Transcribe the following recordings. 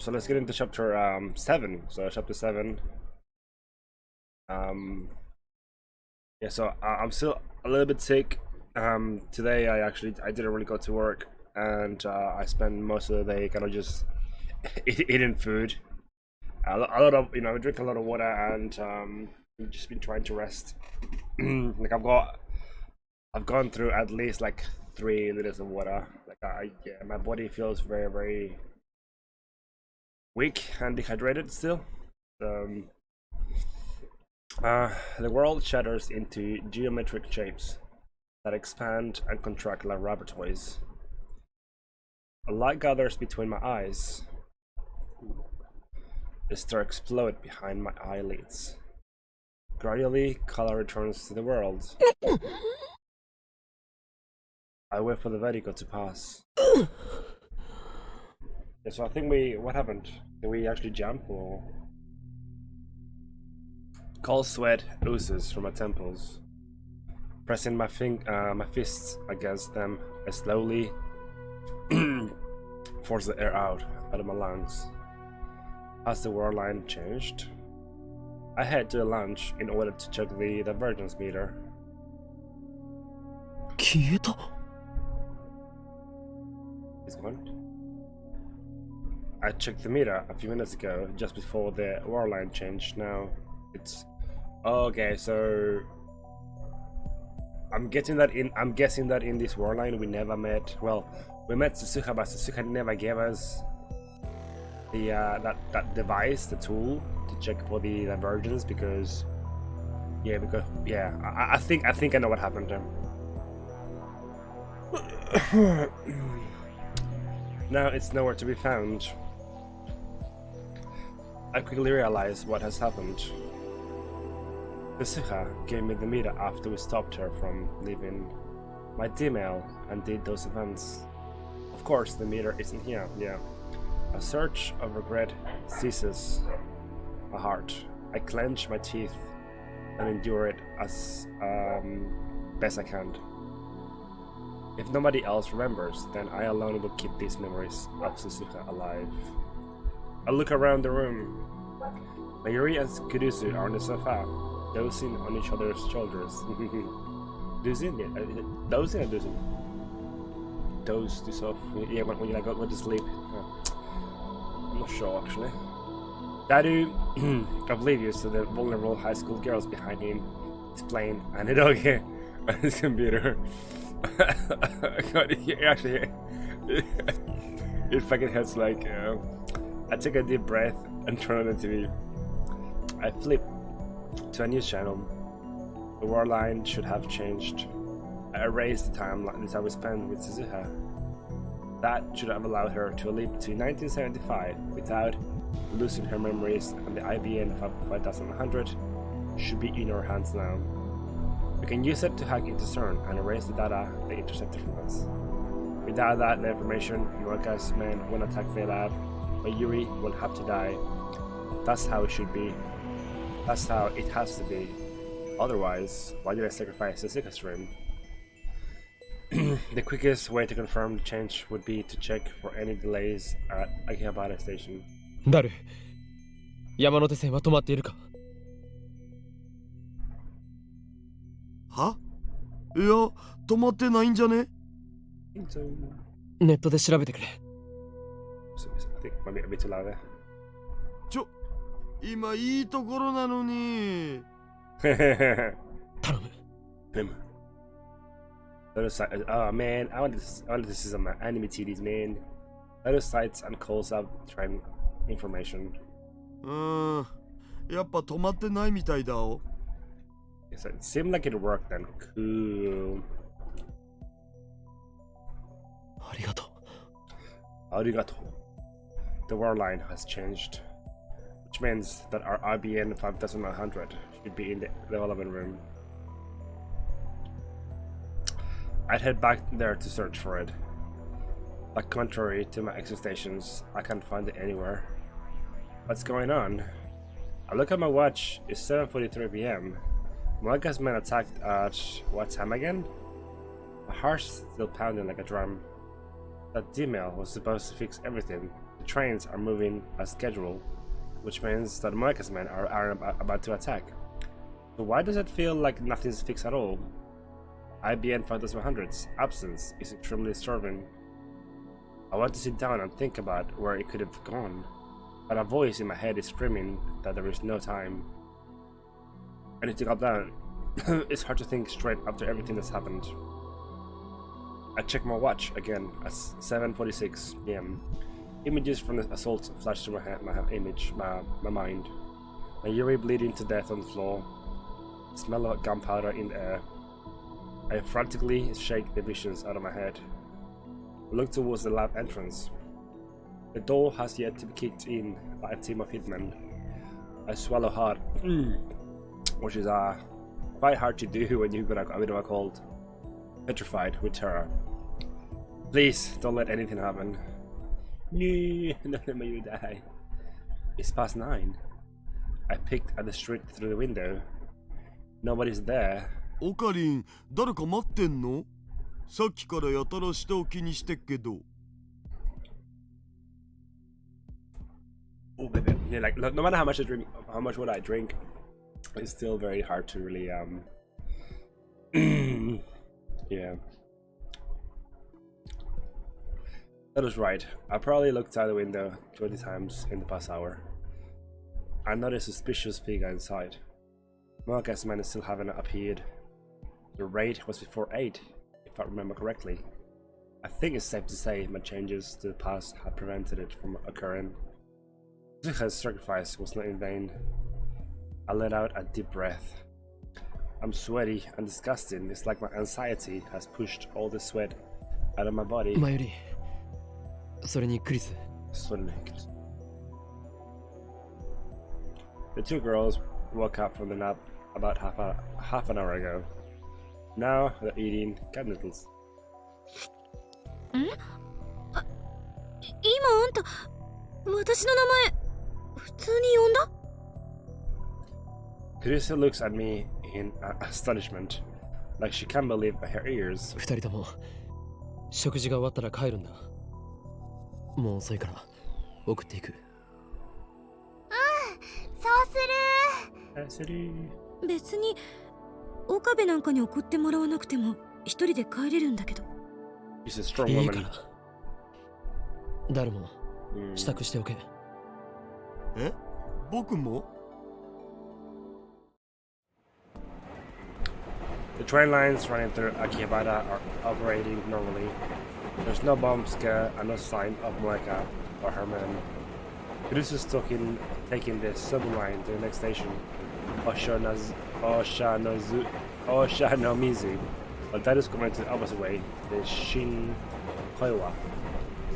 So let's get into chapter 7. So chapter 7. Yeah, so I'm still a little bit sick. Today I didn't really go to work, and I spent most of the day kind of just eating food. A lot of I drink a lot of water, and I've just been trying to rest. Like I've gone through at least like 3 liters of water. Like yeah, my body feels very very weak and dehydrated still. Um, the world shatters into geometric shapes that expand and contract like rubber toys. A light gathers between my eyes. The star explodes behind my eyelids. Gradually, color returns to the world. I wait for the vertigo to pass. Yeah, so I think what happened? Did we actually jump or? Cold sweat oozes from my temples. Pressing my fists against them, I slowly force the air out of my lungs. Has the war line changed? I head to the lounge in order to check the divergence meter. 消えた。 It's gone. I checked the meter a few minutes ago, just before the war line changed. Now it's okay. So I'm guessing that in this war line we never met. Well, we met Suzuka, but Suzuka never gave us the that device, the tool to check for the divergence because I think I know what happened to him. Now it's nowhere to be found. I quickly realize what has happened. Suzuka gave me the meter after we stopped her from leaving my D-mail and did those events. Of course, the meter isn't here. Yeah. A surge of regret seizes my heart. I clench my teeth and endure it as best I can. If nobody else remembers, then I alone will keep these memories of Suzuka alive. I look around the room. Mayuri and Kurusu are on the sofa, dozing on each other's shoulders. Dozing? Yeah, dozing or dozing? Doze to soft. Yeah, when you go to sleep. I'm not sure actually. Dadu, oblivious to the vulnerable high school girls behind him, is playing an doggy on his computer. God, actually, it fucking hurts. Like, I take a deep breath and turn on the TV. I flip to a news channel. The war line should have changed. I erased the time we spent with Suzuha. That should have allowed her to leap to 1975 without losing her memories, and the IBN 5100 should be in our hands now. We can use it to hack into CERN and erase the data they intercepted from us. Without that, the information, Yorika's men will attack the lab, but Yuri will have to die. That's how it should be. That's how it has to be. Otherwise, why did I sacrifice Suzuka's dream? The quickest way to confirm the change would be to check for any delays at Akihabara Station. ダル、山手線は止まっているか。は？いや、止まってないんじゃね？ネットで調べてくれ。今いいところなのに。頼む。Oh man, I wanted to see some anime TVs, man. Other sites and calls out trying information. やっぱ止まってないみたいだお。Yes, it seemed like it worked then. Cool. ありがとう。Arigato. The war line has changed, which means that our IBN 5100 should be in the development room. I'd head back there to search for it. But contrary to my expectations, I can't find it anywhere. What's going on? I look at my watch. It's 7:43 p.m. Moika's men attacked at what time again? My heart's still pounding like a drum. That D-mail was supposed to fix everything. The trains are moving as scheduled, which means that Moeka's men are about to attack. So why does it feel like nothing's fixed at all? IBN 5100's absence is extremely disturbing. I want to sit down and think about where it could have gone, but a voice in my head is screaming that there is no time. I need to calm down. It's hard to think straight after everything that's happened. I check my watch again at 7:46 p.m. Images from the assault flash through my mind. Mayuri bleeding to death on the floor. Smell of gunpowder in the air. I frantically shake the visions out of my head. I look towards the lab entrance. The door has yet to be kicked in by a team of hitmen. I swallow hard, which is quite hard to do when you've got a bit of a cold. Petrified with terror. Please don't let anything happen. No, don't let me die. It's past 9. I peeked at the street through the window. Nobody's there. オカリン、誰か待ってんの？さっきからやたら下を気にしてっけど。Oh, baby. Yeah, like no matter how much would I drink, it's still very hard to really yeah. That was right. I probably looked out the window 20 times in the past hour. I noticed a suspicious figure inside. Moeka's men still haven't appeared. The raid was before 8, if I remember correctly. I think it's safe to say my changes to the past have prevented it from occurring. Zuha's sacrifice was not in vain. I let out a deep breath. I'm sweaty and disgusting. It's like my anxiety has pushed all the sweat out of my body. Mayuri, それにクリス。 The two girls woke up from the nap about half an hour ago. Now they're eating cat noodles. 今あんた、私の名前、普通に呼んだ？ Carissa looks at me in astonishment, like she can't believe her ears. 二人とも食事が終わったら帰るんだ。もう遅いから送っていく。そうする。別に岡部なんかに送ってもらわなくても一人で帰れるんだけど。She's a strong いいか woman. ら。誰も支度しておけ。え？僕も？ The train lines running through Akihabara are operating normally. There's no bomb scare and no sign of Moeka or her men. Carissa's taking the subway line to the next station, Oshanomizu, but that is going to the opposite way, the Shinkoiwa.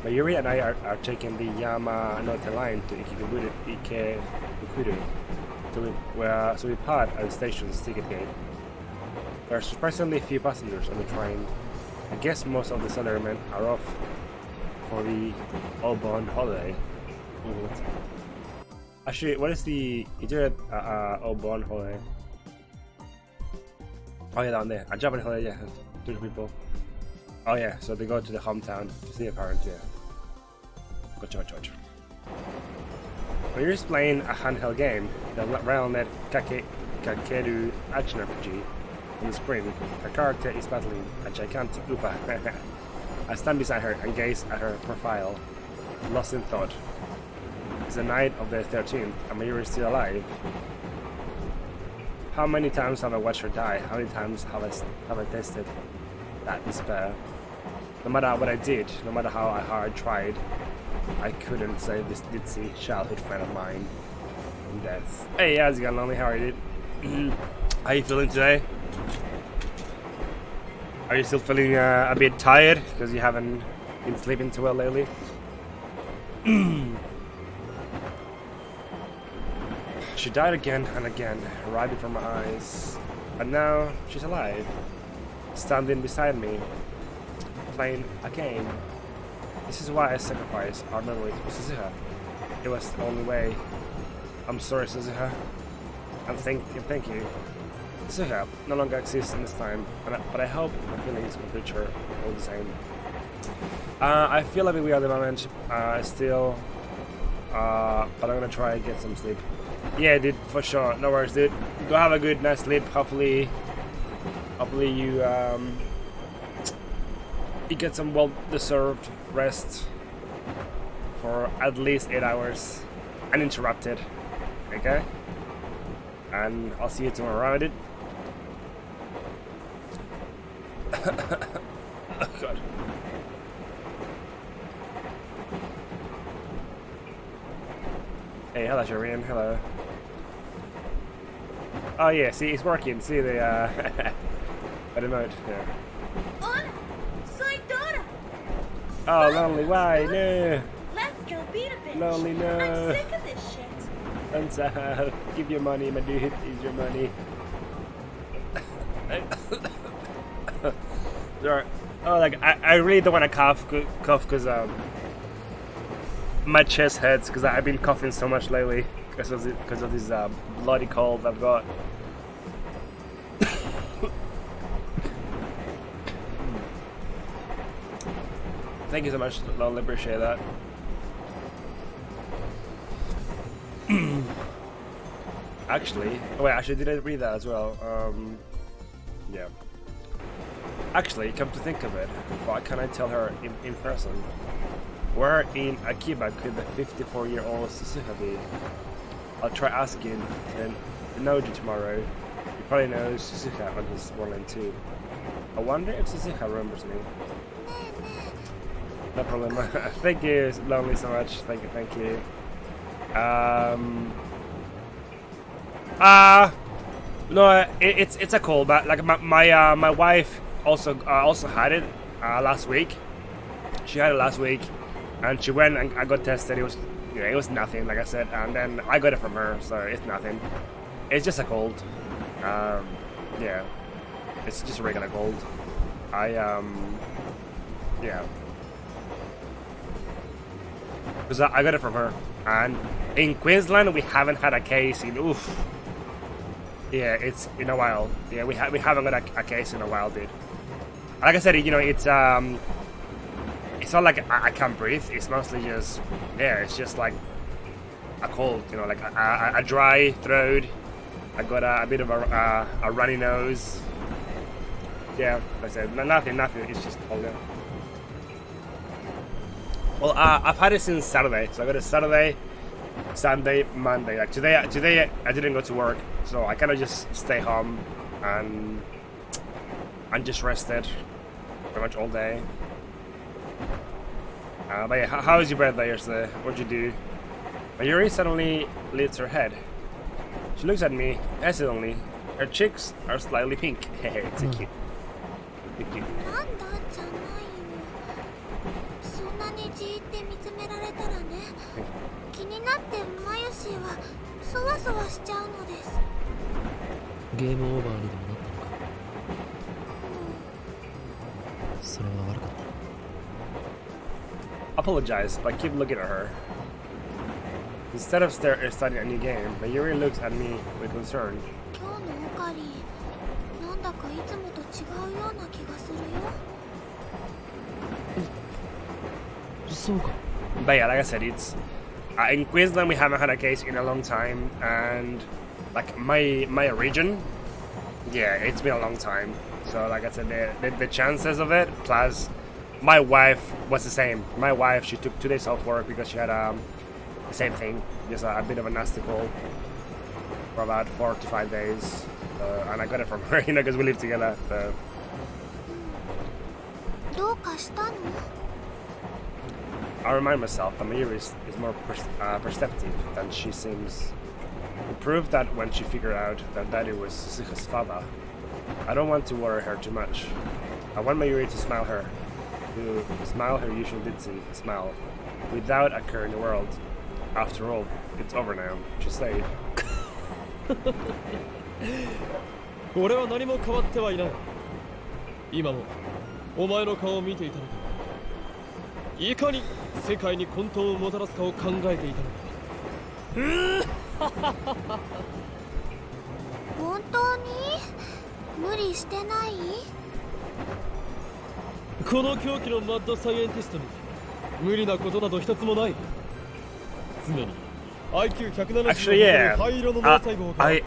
Mayuri and I are taking the Yamanote line to Ikebukuro, so we part at the station's ticket gate. There are surprisingly few passengers on the train. I guess most of the salarymen are off for the Obon holiday. Actually, what is the... Is there a Obon holiday? Oh yeah, down there. A Japanese holiday, yeah. 2 people. Oh yeah, so they go to the hometown to see a parent, yeah. Gotcha. When you're just playing a handheld game, the Realnet Kakeru action RPG, on the screen, her character is battling a gigantic Upa. I stand beside her and gaze at her profile, lost in thought. It's the night of the 13th, and Mayuri is still alive. How many times have I watched her die? How many times have I tasted that despair? No matter what I did, no matter how hard I tried, I couldn't save this ditzy childhood friend of mine from death. Hey, how's it going, Lonely? How are you, dude? How you feeling today? Are you still feeling a bit tired because you haven't been sleeping too well lately? She died again and again, right before my eyes. And now she's alive, standing beside me, playing a game. This is why I sacrificed our memory to Suzuha. It was the only way. I'm sorry, Suzuha. And thank you. Suzuha no longer exists in this time, but I hope my feelings will reach her all the same. I feel a bit weird at the moment. I still but I'm gonna try and get some sleep. Yeah, dude, for sure. No worries, dude. Go have a good night's sleep. Hopefully you get some well-deserved rest for at least 8 hours, uninterrupted. Okay? And I'll see you tomorrow, dude. Oh god. Hey, hello, Shireen. Hello. Oh yeah, see, it's working. See the remote. Yeah. Oh, lonely. Why? No. Let's go beat a bitch. Lonely. No. I'm sick of this shit. Give your money, my dude. Use your money. Sorry. Oh, like I really don't want to cough because my chest hurts because I've been coughing so much lately because of this bloody cold I've got. Thank you so much, Lonely. Appreciate that. Actually, did I read that as well? Yeah. Actually, come to think of it, why can't I tell her in person? Where in Akiba could the 54-year-old Suzuka be? I'll try asking Noji tomorrow. He probably knows Suzuka on his 1 and 2. I wonder if Suzuka remembers me. No problem. Thank you, Lonely, so much. Thank you. No, it's a cold, but like my wife also had it last week. She had it last week, and she went and I got tested. It was nothing, like I said, and then I got it from her, so it's nothing. It's just a cold. Yeah, it's just a regular cold. Yeah. Because I got it from her, and in Queensland we haven't had a case in yeah, it's in a while. Yeah, we haven't got a case in a while, dude. Like I said, it's not like I can't breathe. It's mostly just it's just like a cold, like a dry throat. I got a bit of a runny nose. Yeah, like I said, nothing. It's just cold. Yeah. Well, I've had it since Saturday, so I got it Saturday, Sunday, Monday. Like today I didn't go to work, so I kind of just stay home and just rested pretty much all day. But yeah, how was your birthday yesterday? What'd you do? Mayuri suddenly lifts her head. She looks at me hesitantly. Her cheeks are slightly pink. It's a cute. Cute. Apologize, but keep looking at her. Instead of studying a new game, Mayuri looks at me with concern. But yeah, like I said, it's in Queensland we haven't had a case in a long time, and like my region, yeah, it's been a long time. So like I said, the chances of it, plus my wife was the same. My wife, she took 2 days off work because she had the same thing, just a bit of a nasty cold for about 4 to 5 days, and I got it from her, because we live together. So. I remind myself that Mayuri is more perceptive than she seems. It proved that when she figured out that Daddy was Suzuka's father. I don't want to worry her too much. I want Mayuri to smile her usual ditzy smile, without a care in the world. After all, it's over now, she said. 俺は何も変わってはいない。今もお前の顔を見ていたのだ。いかに世界に混沌をもたらすかを考えていたのだ。本当に無理してない？この狂気のマッドサイエンティストに無理なことなど一つもない。常に IQ170 Actually, yeah. 灰色の脳細胞が I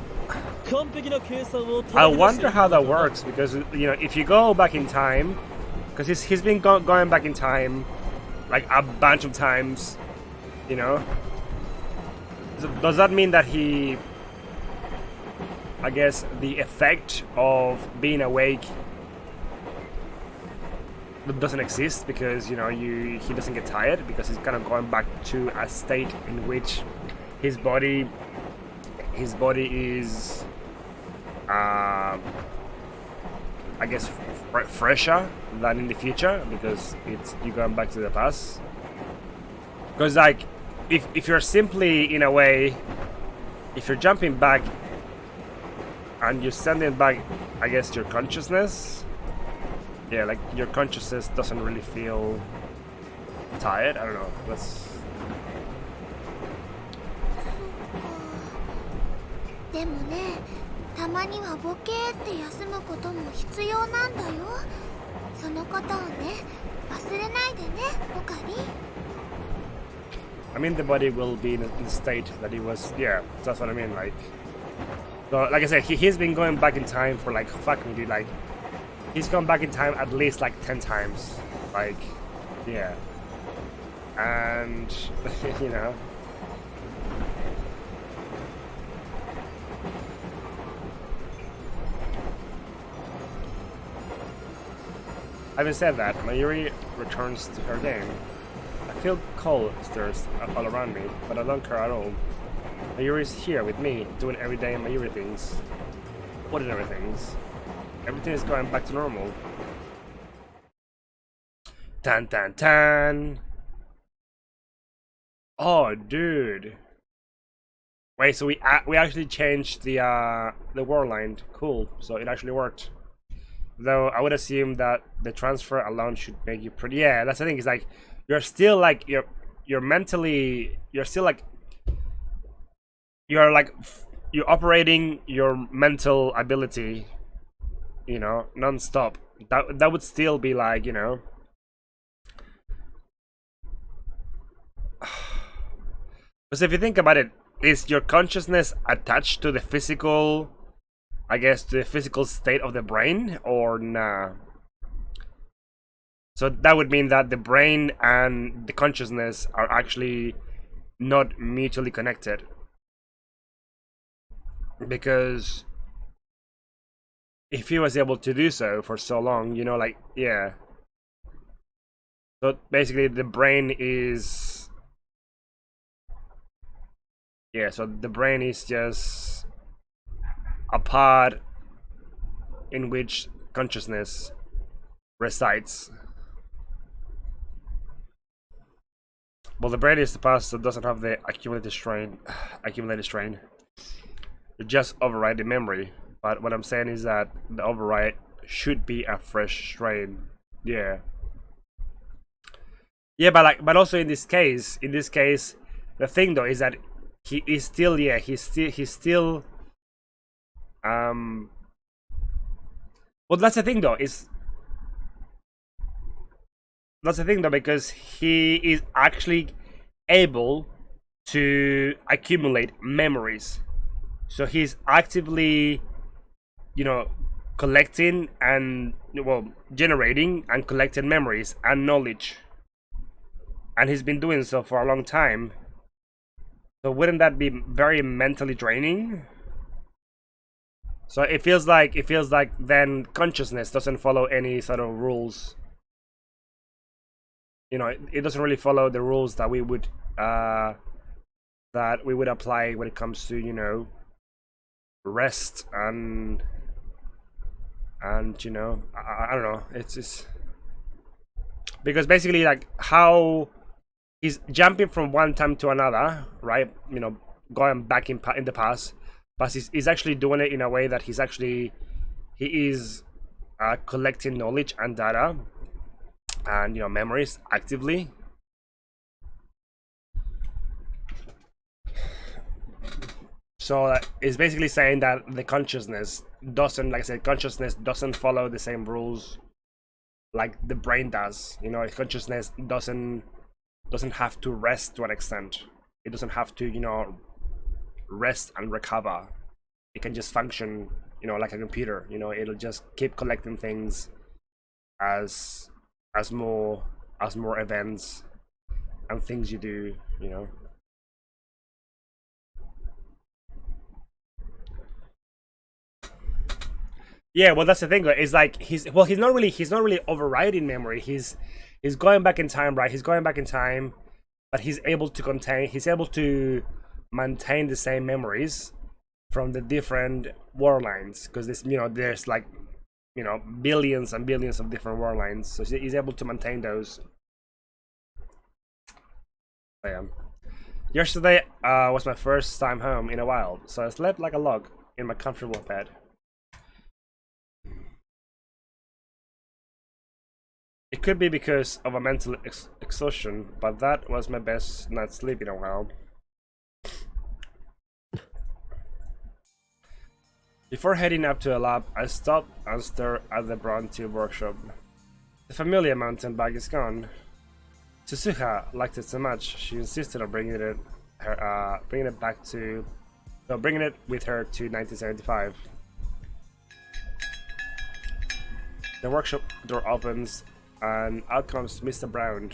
完璧な計算を I 叩き出してい wonder る how that works because if you go back in time, because he's been going back in time like a bunch of times, So does that mean that I guess the effect of being awake doesn't exist because he doesn't get tired because he's kind of going back to a state in which his body is I guess fresher than in the future because you're going back to the past. Because like if you're simply in a way, if you're jumping back and you're sending back, I guess, your consciousness, yeah, like your consciousness doesn't really feel tired. I don't know. That's でもね、たまにはボケーって休むことも必要なんだよ。そのことをね、忘れないでね、オカリ。I mean, the body will be in the state that he was. Yeah, that's what I mean. Like I said, he's been going back in time for like fucking dude. Like he's gone back in time at least like 10 times. Like, yeah, and Having said that, Mayuri returns to her game. I feel cold stirs all around me, but I don't care at all. Mayuri's here with me, doing everyday Mayuri things. Ordinary things. Everything is going back to normal. Tan tan tan! Oh, dude. Wait, so we actually changed the war line. Cool. So it actually worked. Though I would assume that the transfer alone should make you pretty. Yeah, that's the thing. Is like you're still like you're mentally you're still like you're operating your mental ability, non-stop. That would still be like Because if you think about it, is your consciousness attached to the physical? I guess to the physical state of the brain, or nah? So that would mean that the brain and the consciousness are actually not mutually connected. Because if he was able to do so for so long, yeah. So basically the brain is... Yeah, so the brain is just a part in which consciousness resides. Well, the brain is the past that doesn't have the accumulated strain. You just override the memory. But what I'm saying is that the override should be a fresh strain. Yeah. Yeah, but also in this case, the thing though is that he is still, he's still. Well, that's the thing though. That's the thing though, because he is actually able to accumulate memories. So he's actively, collecting and generating and collecting memories and knowledge. And he's been doing so for a long time. So wouldn't that be very mentally draining? So it feels like then consciousness doesn't follow any sort of rules. It doesn't really follow the rules that we would apply when it comes to rest and I don't know. It's because basically like how he's jumping from one time to another, right? Going back in the past. But he's actually doing it in a way that he is collecting knowledge and data and memories actively. So it's basically saying that the consciousness doesn't, like I said, consciousness doesn't follow the same rules like the brain does. Consciousness doesn't have to rest to an extent. It doesn't have to, you know, rest and recover. It can just function, you know, like a computer. You know, it'll just keep collecting things as more events and things you do, you know. Yeah, well, that's the thing. Is like he's not really overriding memory. He's going back in time, right? He's going back in time, but he's able to maintain the same memories from the different war lines, because this, you know, there's like, you know, billions and billions of different war lines, so he's able to maintain those. I am. Yesterday was my first time home in a while, so I slept like a log in my comfortable bed. It could be because of a mental exhaustion, but that was my best night's sleep in a while. Before heading up to a lab, I stopped and stared at the Braun Tube workshop. The familiar mountain bike is gone. Suzuha liked it so much, she insisted on bringing it with her to 1975. The workshop door opens, and out comes Mr. Brown,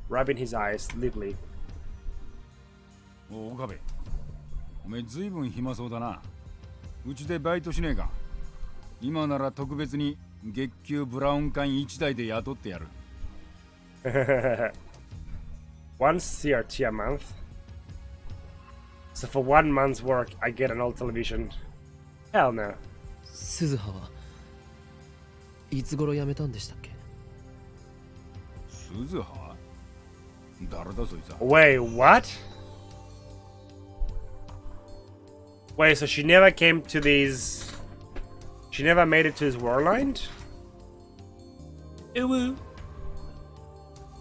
rubbing his eyes sleepily. お岡部、おめえずいぶん暇そうだな。うちでバイトしねえか。今なら特別に月給ブラウン管1台で雇ってやる。One CRT a month. So for 1 month's work, I get an old television. Hell no. 鈴葉はいつ頃辞めたんでしたっけ？鈴葉？誰だそいつは。Wait, what? Wait, so she never came to these... She never made it to his warline? Umu.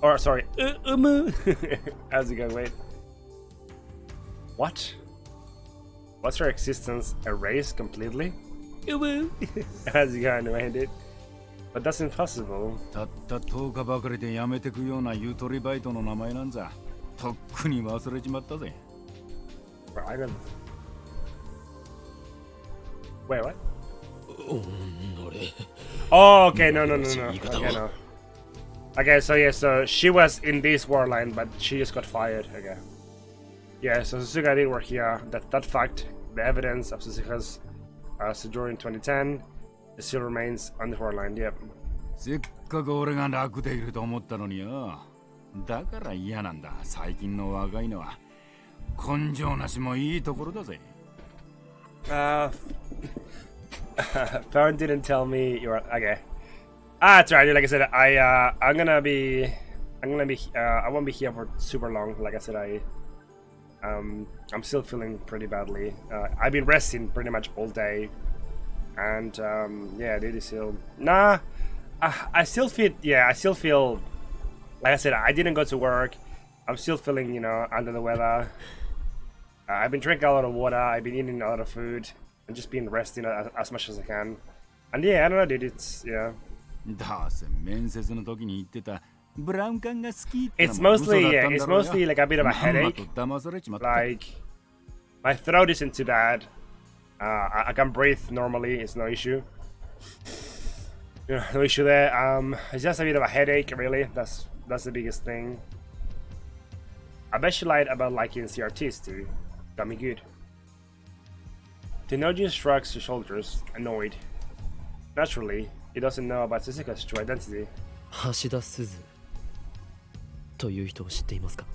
Or, sorry, Umu. How's it going? Wait. What? Was her existence erased completely? Umu. How's it going? Wait, dude. But that's impossible. たった10日ばかりで辞めてくようなゆとりバイトの名前なんざとっくに忘れちまったぜ。I don't... Wait, what? Oh, okay, no. Okay, no. Okay, so yeah, so she was in this war line, but she just got fired. Okay. Yeah, so Suzuka did work here. That fact, the evidence of Suzuka's sojourn in 2010, it still remains on the war line. Yep. せっかく俺が楽でいると思ったのによ。だから嫌なんだ。最近の若いのは根性なしもいいところだぜ。Farron didn't tell me you're okay. That's right. Like I said, I won't be here for super long. Like I said, I'm still feeling pretty badly. I've been resting pretty much all day, and yeah, dude, still nah. I still feel like I said, I didn't go to work. I'm still feeling, you know, under the weather. I've been drinking a lot of water. I've been eating a lot of food. And just been resting as much as I can. And yeah, I don't know, dude, it's, yeah. It's mostly like a bit of a headache. Like, my throat isn't too bad. I can breathe normally, it's no issue. No issue there. It's just a bit of a headache, really. That's the biggest thing. I bet she lied about liking CRTs too. Got me good. Tennoji shrugs his shoulders, annoyed. Naturally, he doesn't know about Suzuka's true identity. 橋田鈴という人を知っていますか？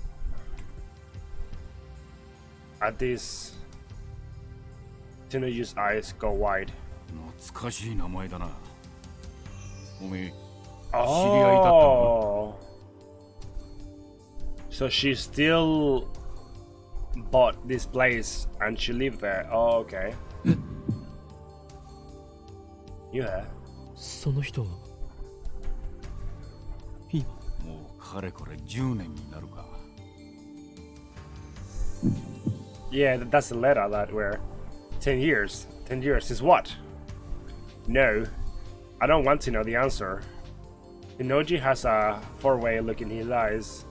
At this, Tennoji's eyes go wide. 懐かしい名前だな。おめえ、知り合いだったOh. のか？ So she still bought this place and she lived there. Oh, okay. Yeah. その人は今もうかれこれ10年になるか。 Yeah, that's the letter that we're 10 years. 10 years is what? No, I don't want to know the answer. Tennoji has a four-way look in his eyes,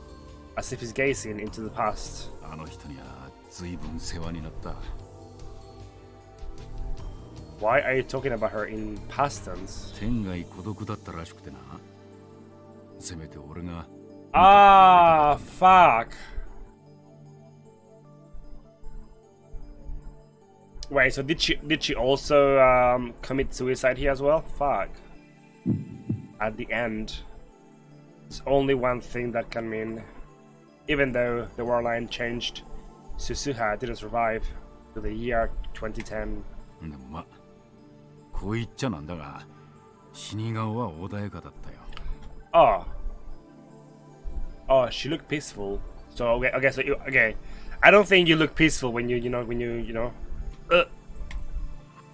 as if he's gazing into the past. あの人には随分世話になった。 Why are you talking about her in past tense? 天涯孤独だったらしくてな。せめて俺が。Ah, fuck. Wait, so did she also commit suicide here as well? Fuck. At the end, it's only one thing that can mean, even though the war line changed, Susuha didn't survive to the year 2010. でもまあ、こう言っちゃなんだが、死に顔は穏やかだったよ。 Oh, she looked peaceful. So okay, so okay. I don't think you look peaceful when you know.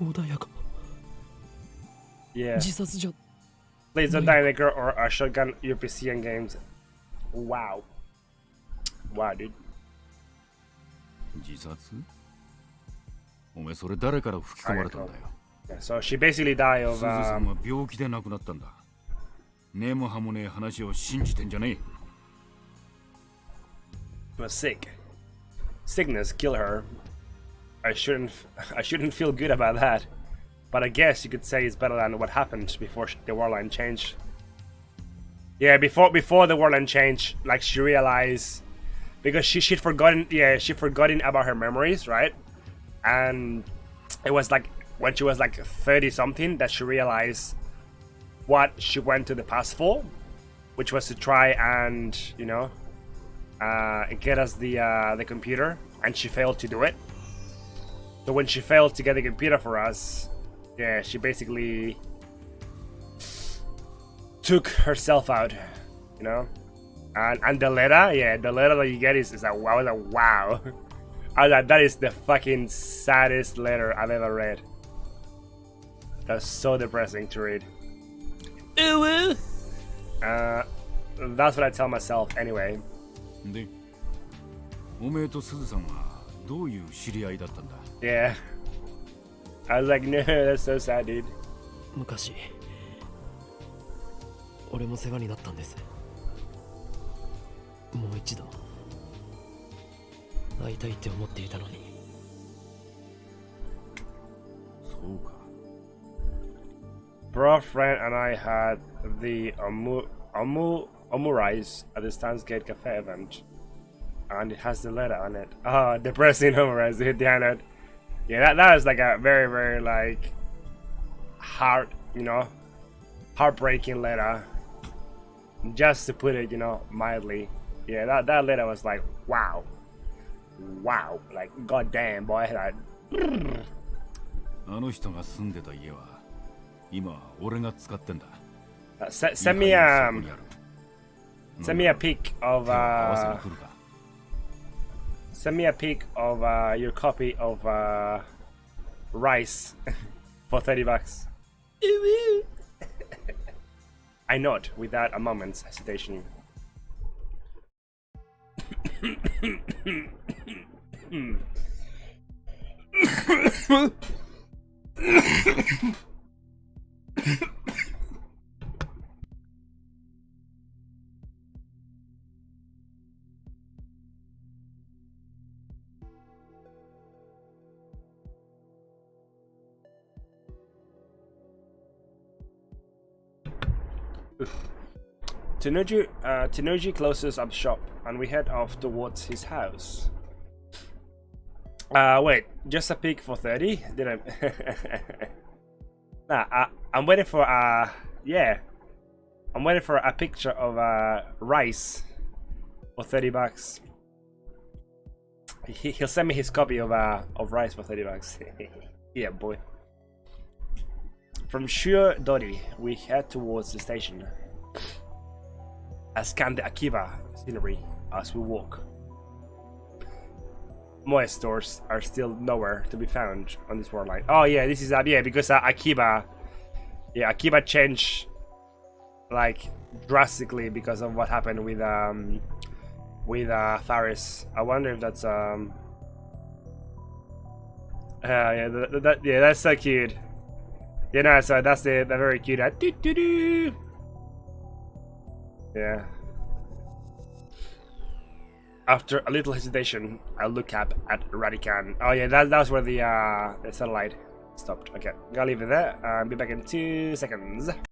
穏やか。 Yeah. 自殺じゃ。 Plays a Necro or a shotgun UPC in games. Wow. Wow, dude. 自殺？お前それ誰から吹き込まれたんだよ。 Yeah, so she basically died of すずさんは病気で亡くなったんだ。根も葉もねえ話を信じてんじゃねえ。 was sick. Sickness killed her. I shouldn't feel good about that. But I guess you could say it's better than what happened before the war line changed. Yeah, before the war line changed, like she realized because she'd forgotten. Yeah, she'd forgotten about her memories, right? And it was like when she was like 30 something that she realized what she went to the past for, which was to try and get us the computer, and she failed to do it. So when she failed to get the computer for us, yeah, she basically took herself out, And the letter, yeah, the letter that you get is a wow, I was like, that is the fucking saddest letter I've ever read. That's so depressing to read. That's what I tell myself anyway. で、おめえとすずさんはどういう知り合いだったんだ？ Yeah. I was like, no, that's so sad, dude. 昔、俺も世話になったんです。もう一度会いたいって思っていたのに。そうか。 Bro, friend, and I had the Omurais at the Steins Cafe event, and it has the letter on it. Oh, depressing Omurais, dude. Damn it. Yeah, that is like a very, very like heartbreaking letter. Just to put it, mildly. Yeah, that letter was like, wow, like goddamn, boy. Like, あの人が住んでた家は今俺が使ってんだ。 send me a pic of send me a pic of your copy of Rice for $30. I nod without a moment's hesitation. Tenoji closes up shop and we head off towards his house. Wait, just a pic for 30? Did I? Nah, I'm waiting for yeah. I'm waiting for a picture of Rice for $30. He'll send me his copy of Rice for $30. Yeah, boy. From Shuodori, we head towards the station. I scan the Akiba scenery as we walk. Moe stores are still nowhere to be found on this war line. Oh yeah, this is yeah, because Akiba changed like drastically because of what happened with Faris. I wonder if that's yeah, that's so cute. So that's the very cute. Yeah. After a little hesitation, I look up at Radican. Oh yeah, that's where the satellite stopped. Okay, gotta leave it there. Be back in 2 seconds.